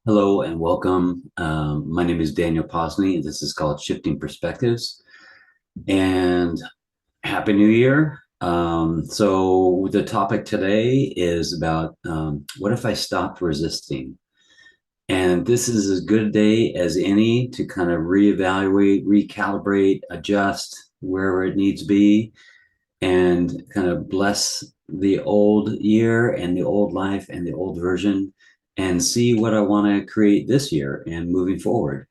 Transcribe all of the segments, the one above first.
Hello and welcome. My name is Daniel Posney. This is called Shifting Perspectives. And Happy New Year. So, the topic today is about what if I stopped resisting? And this is as good a day as any to kind of reevaluate, recalibrate, adjust wherever it needs to be, and kind of bless the old year and the old life and the old version and see what I want to create this year and moving forward.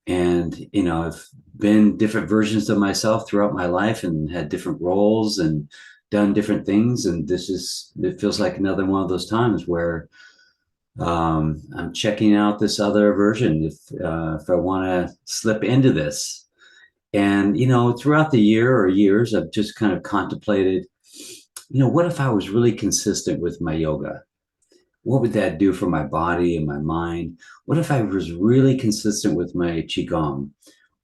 And, I've been different versions of myself throughout my life and had different roles and done different things. And it feels like another one of those times where I'm checking out this other version if I want to slip into this. And, throughout the year or years, I've just kind of contemplated, what if I was really consistent with my yoga? What would that do for my body and my mind? What if I was really consistent with my qigong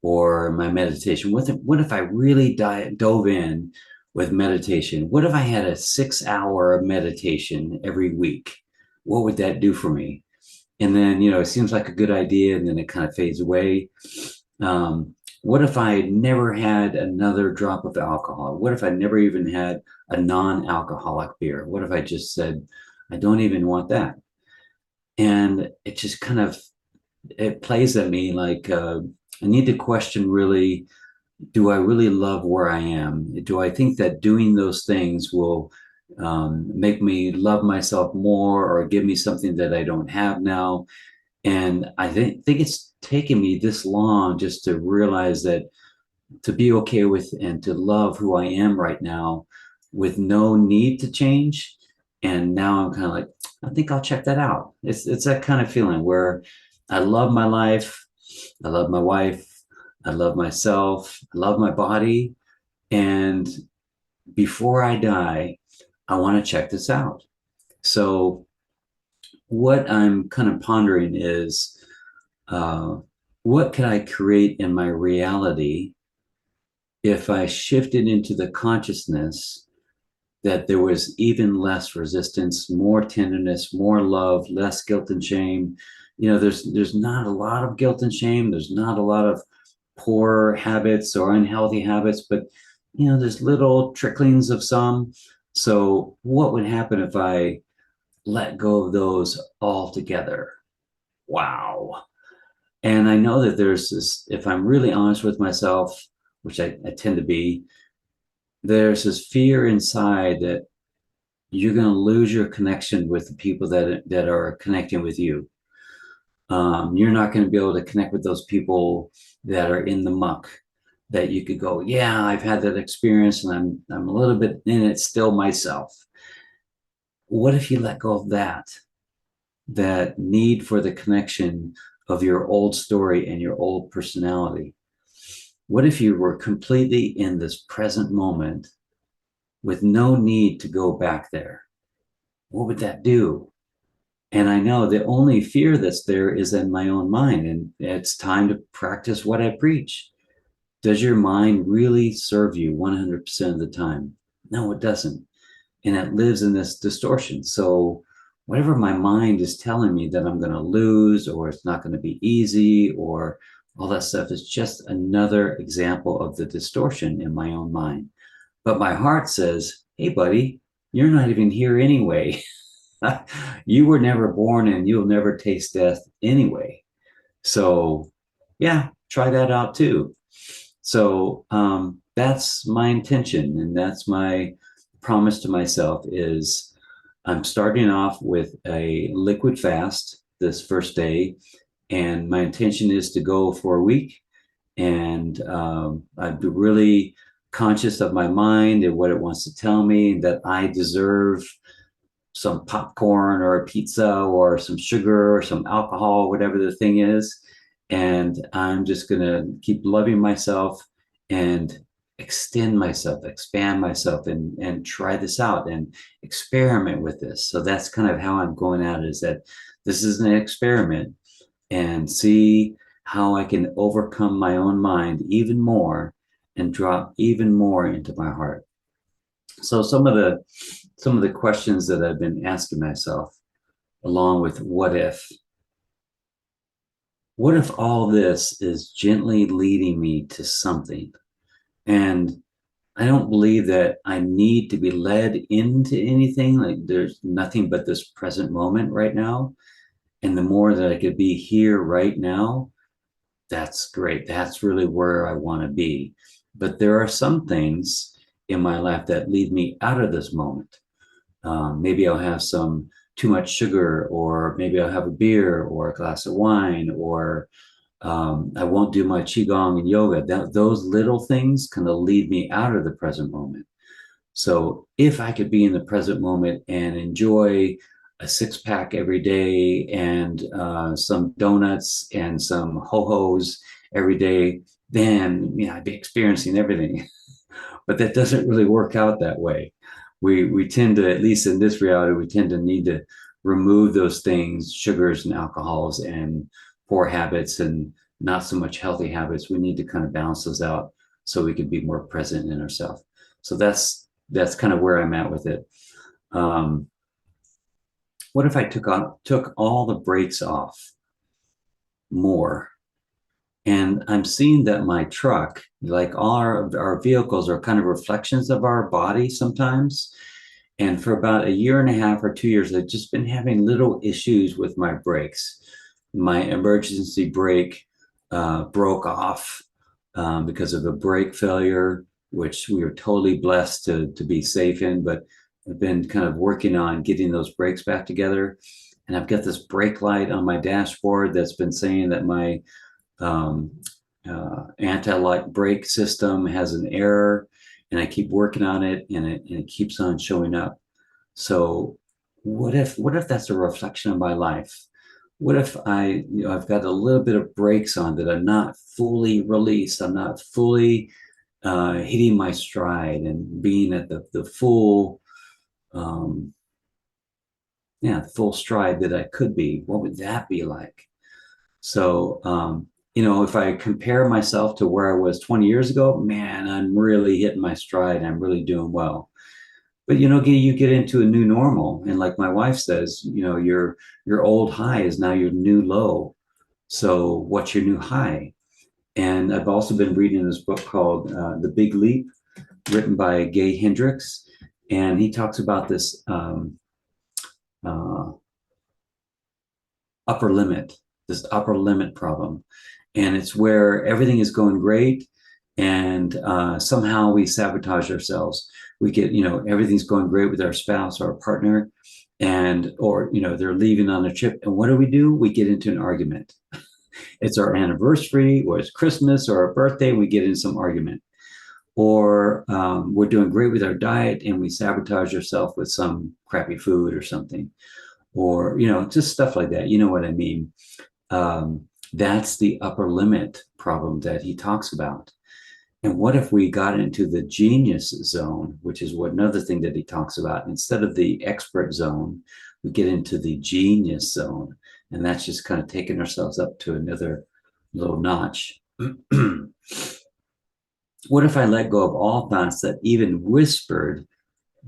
or my meditation? What if I really dove in with meditation? What if I had a 6 hour meditation every week? What would that do for me? And then, it seems like a good idea, and then it kind of fades away. What if I never had another drop of alcohol? What if I never even had a non-alcoholic beer? What if I just said, I don't even want that? And it just kind of it plays at me like I need to question, really, do I really love where I am? Do I think that doing those things will make me love myself more or give me something that I don't have now? And I think it's taken me this long just to realize that, to be okay with and to love who I am right now with no need to change. And now I'm kind of like, I think I'll check that out. It's that kind of feeling where I love my life, I love my wife, I love myself, I love my body. And before I die, I want to check this out. So what I'm kind of pondering is, uh, what can I create in my reality if I shifted into the consciousness that there was even less resistance, more tenderness, more love, less guilt and shame. There's not a lot of guilt and shame. There's not a lot of poor habits or unhealthy habits, but there's little tricklings of some. So what would happen if I let go of those altogether? Wow. And I know that there's this, if I'm really honest with myself, which I tend to be, there's this fear inside that you're going to lose your connection with the people that are connecting with you. You're not going to be able to connect with those people that are in the muck. That you could go, yeah, I've had that experience, and I'm a little bit in it still myself. What if you let go of that need for the connection of your old story and your old personality? What if you were completely in this present moment with no need to go back there? What would that do? And I know the only fear that's there is in my own mind. And it's time to practice what I preach. Does your mind really serve you 100% of the time? No, it doesn't. And it lives in this distortion. So, whatever my mind is telling me that I'm going to lose, or it's not going to be easy, or all that stuff, is just another example of the distortion in my own mind. But my heart says, hey, buddy, you're not even here anyway. You were never born and you'll never taste death anyway. So, yeah, try that out too. So, that's my intention, and that's my promise to myself is I'm starting off with a liquid fast this first day, and my intention is to go for a week. And I'd be really conscious of my mind and what it wants to tell me, that I deserve some popcorn or a pizza or some sugar or some alcohol, whatever the thing is. And I'm just going to keep loving myself and extend myself, expand myself, and try this out and experiment with this. So that's kind of how I'm going at it, is that this is an experiment, and see how I can overcome my own mind even more and drop even more into my heart. So some of the questions that I've been asking myself, along with what if, what if all this is gently leading me to something? And I don't believe that I need to be led into anything. Like there's nothing but this present moment right now. And the more that I could be here right now, that's great. That's really where I want to be. But there are some things in my life that lead me out of this moment. Maybe I'll have some too much sugar, or maybe I'll have a beer or a glass of wine, or I won't do my qigong and yoga. Those little things kind of lead me out of the present moment. So if I could be in the present moment and enjoy a six pack every day and some donuts and some ho hos every day, then I'd be experiencing everything. But that doesn't really work out that way. We tend to, at least in this reality, we tend to need to remove those things, sugars and alcohols and poor habits and not so much healthy habits. We need to kind of balance those out so we can be more present in ourselves. So that's kind of where I'm at with it. Um, what if I took all the brakes off more? And I'm seeing that my truck, like all our vehicles, are kind of reflections of our body sometimes. And for about a year and a half or 2 years, I've just been having little issues with my brakes. My emergency brake broke off because of a brake failure, which we were totally blessed to be safe in. But I've been kind of working on getting those brakes back together. And I've got this brake light on my dashboard that's been saying that my um, anti-lock brake system has an error, and I keep working on it, and it keeps on showing up. So what if that's a reflection of my life? What if I've got a little bit of brakes on that I'm not fully released, I'm not fully hitting my stride and being at the full um, full stride that I could be? What would that be like? So, if I compare myself to where I was 20 years ago, man, I'm really hitting my stride. I'm really doing well. But you get into a new normal, and like my wife says, your old high is now your new low. So, what's your new high? And I've also been reading this book called The Big Leap, written by Gay Hendricks, and he talks about this uh, upper limit, this upper limit problem. And it's where everything is going great, and somehow we sabotage ourselves. We get, everything's going great with our spouse or our partner, or they're leaving on a trip. And what do? We get into an argument. It's our anniversary, or it's Christmas or our birthday, we get in some argument. Or we're doing great with our diet and we sabotage ourselves with some crappy food or something, or just stuff like that. You know what I mean? That's the upper limit problem that he talks about. And what if we got into the genius zone, which is another thing that he talks about? Instead of the expert zone, we get into the genius zone. And that's just kind of taking ourselves up to another little notch. What if I let go of all thoughts that even whispered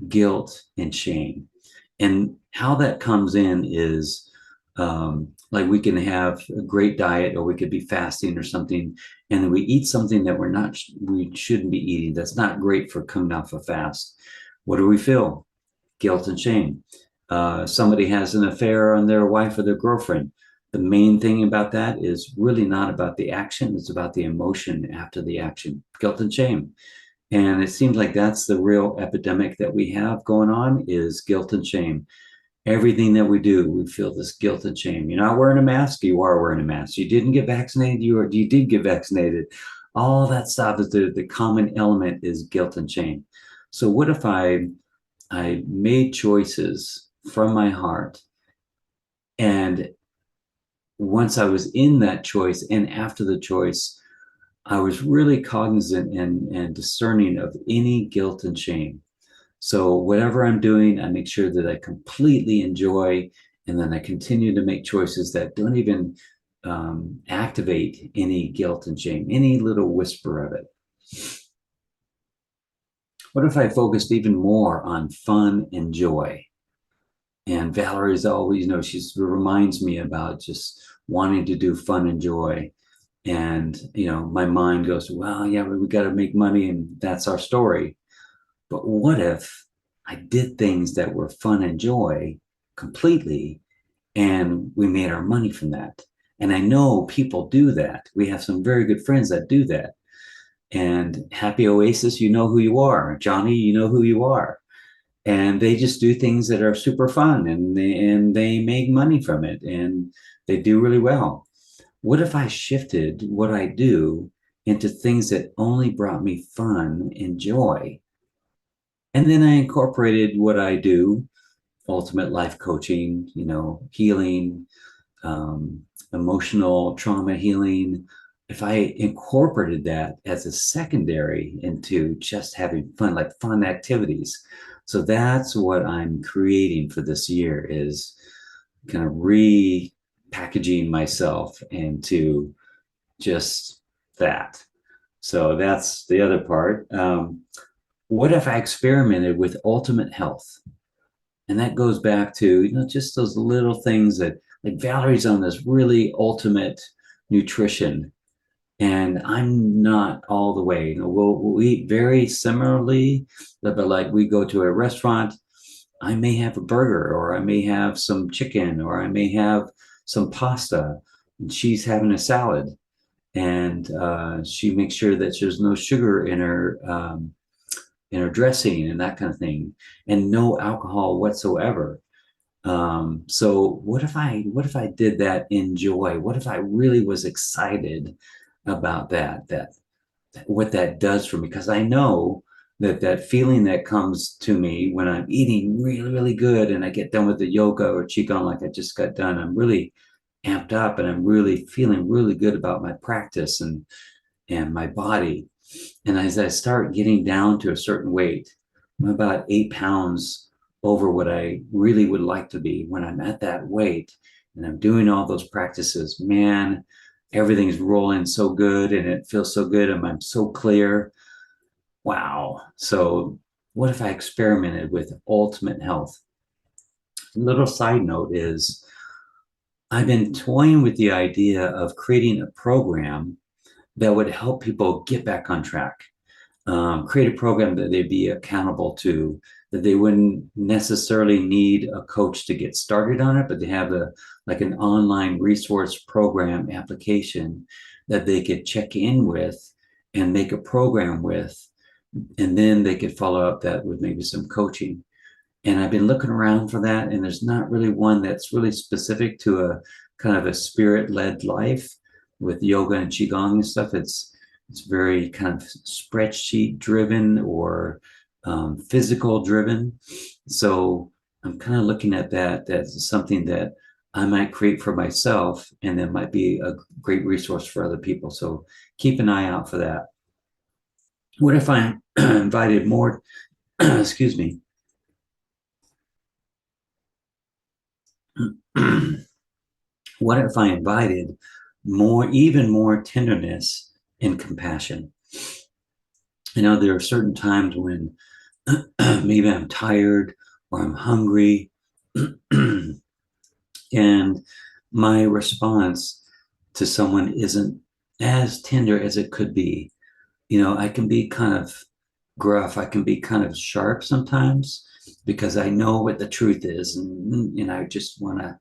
guilt and shame? And how that comes in is like we can have a great diet, or we could be fasting or something, and then we eat something that we shouldn't be eating. That's not great for coming off a fast. What do we feel? Guilt and shame. Somebody has an affair on their wife or their girlfriend. The main thing about that is really not about the action. It's about the emotion after the action, guilt and shame. And it seems like that's the real epidemic that we have going on, is guilt and shame. Everything that we do, we feel this guilt and shame. You're not wearing a mask, you are wearing a mask. You didn't get vaccinated, you did get vaccinated. All that stuff is the common element is guilt and shame. So what if I made choices from my heart, and once I was in that choice and after the choice, I was really cognizant and discerning of any guilt and shame. So whatever I'm doing, I make sure that I completely enjoy, and then I continue to make choices that don't even activate any guilt and shame, any little whisper of it. What if I focused even more on fun and joy? And Valerie's always, she reminds me about just wanting to do fun and joy. And, my mind goes, well, yeah, we got to make money and that's our story. But what if I did things that were fun and joy completely and we made our money from that? And I know people do that. We have some very good friends that do that. And Happy Oasis, you know who you are. Johnny, you know who you are. And they just do things that are super fun and they make money from it and they do really well. What if I shifted what I do into things that only brought me fun and joy? And then I incorporated what I do, ultimate life coaching, healing, um, emotional trauma healing. If I incorporated that as a secondary into just having fun, like fun activities. So that's what I'm creating for this year, is kind of repackaging myself into just that. So that's the other part. What if I experimented with ultimate health? And that goes back to, just those little things that, like, Valerie's on this really ultimate nutrition, and I'm not all the way. We'll eat very similarly, but like we go to a restaurant, I may have a burger, or I may have some chicken, or I may have some pasta, and she's having a salad. And she makes sure that there's no sugar in her dressing and that kind of thing, and no alcohol whatsoever. So what if I did that in joy? What if I really was excited about that what that does for me? Because I know that feeling that comes to me when I'm eating really, really good and I get done with the yoga or qigong, like I just got done, I'm really amped up and I'm really feeling really good about my practice and my body. And as I start getting down to a certain weight, I'm about 8 pounds over what I really would like to be. When I'm at that weight and I'm doing all those practices, man, everything's rolling so good and it feels so good and I'm so clear. Wow. So what if I experimented with ultimate health? A little side note is I've been toying with the idea of creating a program that would help people get back on track. Create a program that they'd be accountable to, that they wouldn't necessarily need a coach to get started on it, but they have like an online resource program application that they could check in with and make a program with, and then they could follow up that with maybe some coaching. And I've been looking around for that, and there's not really one that's really specific to a kind of a spirit-led life with yoga and qigong and stuff. It's very kind of spreadsheet driven or physical driven. So I'm kind of looking at that. That's something that I might create for myself, and that might be a great resource for other people. So keep an eye out for that. What if I invited more, excuse me, what if I invited even more tenderness and compassion? There are certain times when maybe I'm tired or I'm hungry, and my response to someone isn't as tender as it could be. I can be kind of gruff, I can be kind of sharp sometimes because I know what the truth is, and I just want to.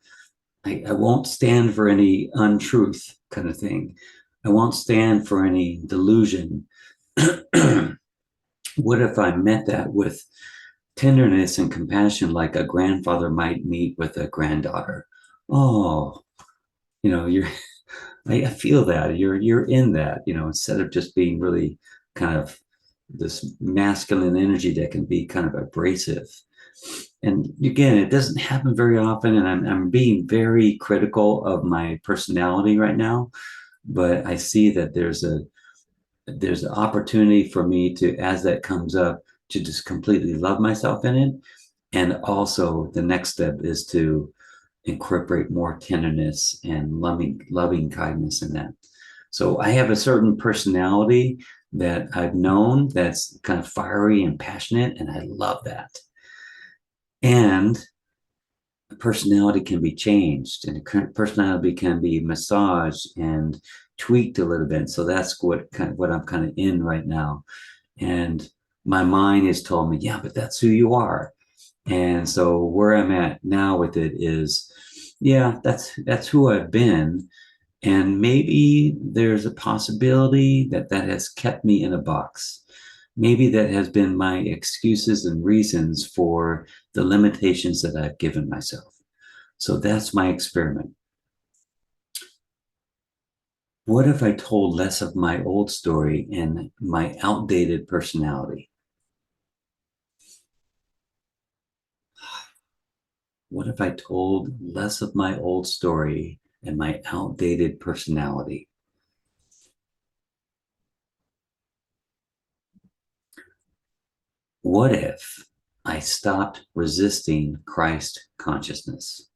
I won't stand for any untruth kind of thing. I won't stand for any delusion. What if I met that with tenderness and compassion, like a grandfather might meet with a granddaughter? Oh, you're. I feel that you're in that. Instead of just being really kind of this masculine energy that can be kind of abrasive. And again, it doesn't happen very often, and I'm being very critical of my personality right now. But I see that there's an opportunity for me to, as that comes up, to just completely love myself in it. And also the next step is to incorporate more tenderness and loving kindness in that. So I have a certain personality that I've known that's kind of fiery and passionate, and I love that. And a personality can be changed, and a personality can be massaged and tweaked a little bit. So that's what I'm kind of in right now. And my mind has told me, yeah, but that's who you are. And so where I'm at now with it is, yeah, that's who I've been. And maybe there's a possibility that that has kept me in a box. Maybe that has been my excuses and reasons for the limitations that I've given myself. So that's my experiment. What if I told less of my old story and my outdated personality? What if I told less of my old story and my outdated personality? What if I stopped resisting Christ consciousness?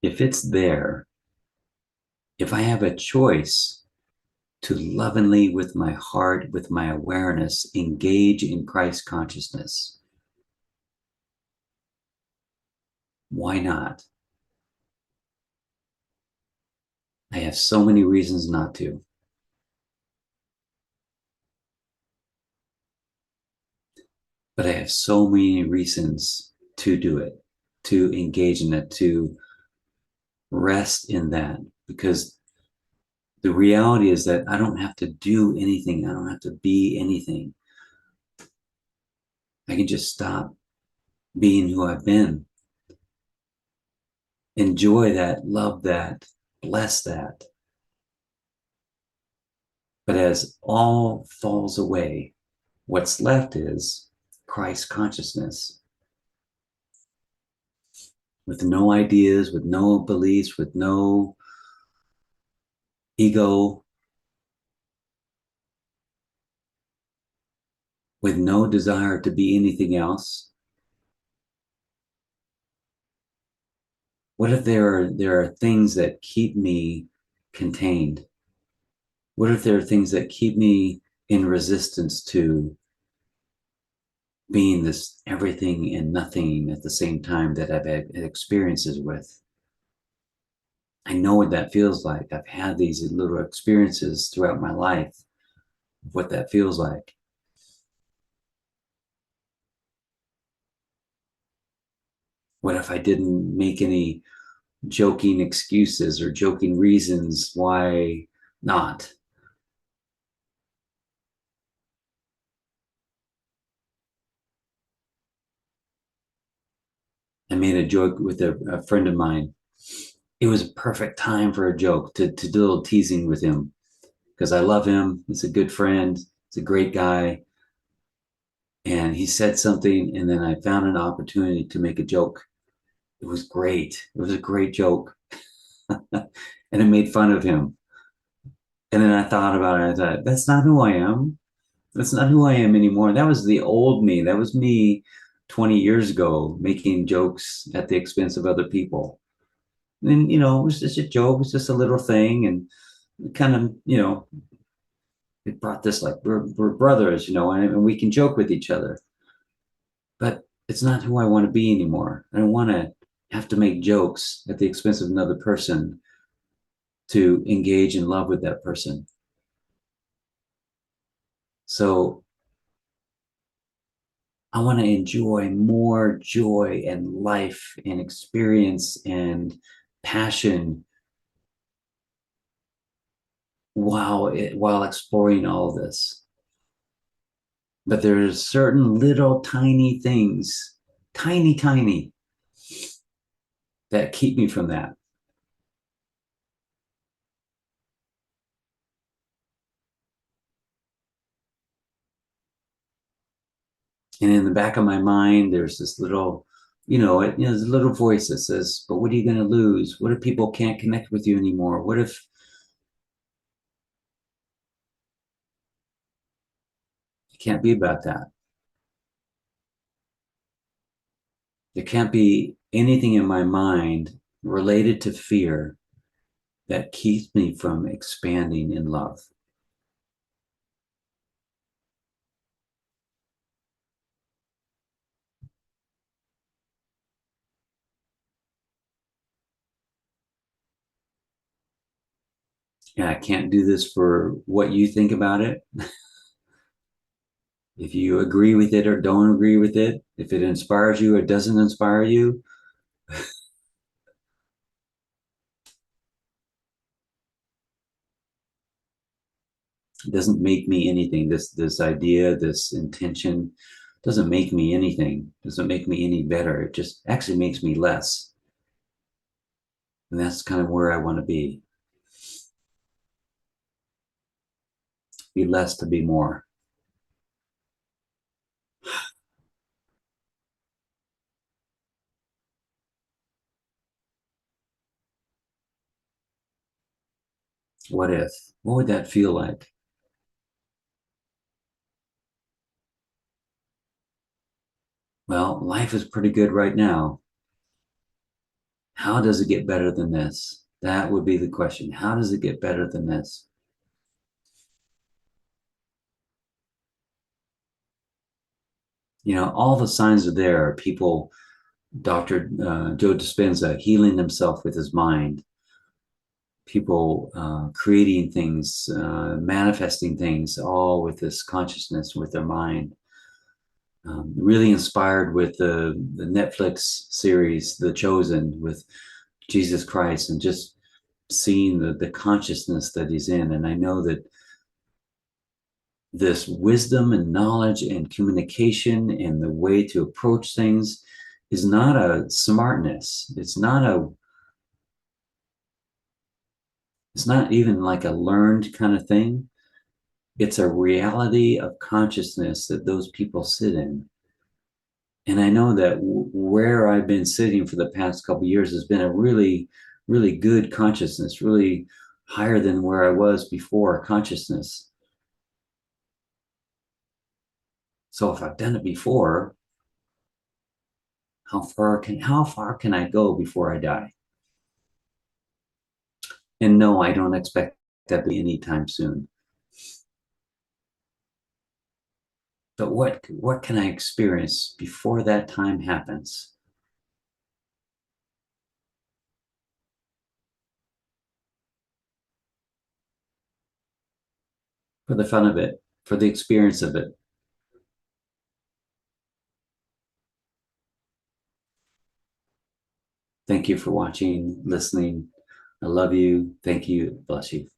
If it's there, if I have a choice to lovingly, with my heart, with my awareness, engage in Christ consciousness, why not? I have so many reasons not to, but I have so many reasons to do it, to engage in it, to rest in that, because the reality is that I don't have to do anything. I don't have to be anything. I can just stop being who I've been, enjoy that, love that, bless that. But as all falls away, what's left is Christ consciousness, with no ideas, with no beliefs, with no ego, with no desire to be anything else. What if there are things that keep me contained? What if there are things that keep me in resistance to being this everything and nothing at the same time that I've had experiences with? I know what that feels like. I've had these little experiences throughout my life, what that feels like. What if I didn't make any joking excuses or joking reasons why not? I made a joke with a friend of mine. It was a perfect time for a joke to do a little teasing with him because I love him. He's a good friend. He's a great guy. And he said something, and then I found an opportunity to make a joke. It was great. It was a great joke. And it made fun of him. And then I thought about it. I thought, that's not who I am. That's not who I am anymore. That was the old me. That was me 20 years ago, making jokes at the expense of other people. And, it was just a joke. It was just a little thing. And kind of, it brought this like we're brothers, and we can joke with each other. But it's not who I want to be anymore. I don't want to have to make jokes at the expense of another person to engage in love with that person. So I want to enjoy more joy and life and experience and passion while exploring all this. But there's certain little tiny things, tiny, that keep me from that. And in the back of my mind, there's this little, there's a little voice that says, but what are you going to lose? What if people can't connect with you anymore? What if it can't be about that? There can't be anything in my mind related to fear that keeps me from expanding in love. And I can't do this for what you think about it. If you agree with it or don't agree with it, if it inspires you or doesn't inspire you, it doesn't make me anything. This idea, this intention doesn't make me anything. Doesn't make me any better. It just actually makes me less. And that's kind of where I want to be. Be less to be more. What if? What would that feel like? Well, life is pretty good right now. How does it get better than this? That would be the question. How does it get better than this? All the signs are there. People, Dr. Joe Dispenza, healing himself with his mind, people creating things, manifesting things, all with this consciousness, with their mind. Really inspired with the Netflix series, The Chosen, with Jesus Christ, and just seeing the consciousness that he's in. And I know that this wisdom and knowledge and communication and the way to approach things is not a smartness. It's not even like a learned kind of thing. It's a reality of consciousness that those people sit in. And I know that where I've been sitting for the past couple of years has been a really, really good consciousness, really higher than where I was before consciousness. So if I've done it before, how far can I go before I die? And no, I don't expect that to be anytime soon. But what can I experience before that time happens? For the fun of it, for the experience of it. Thank you for watching, listening. I love you. Thank you. Bless you.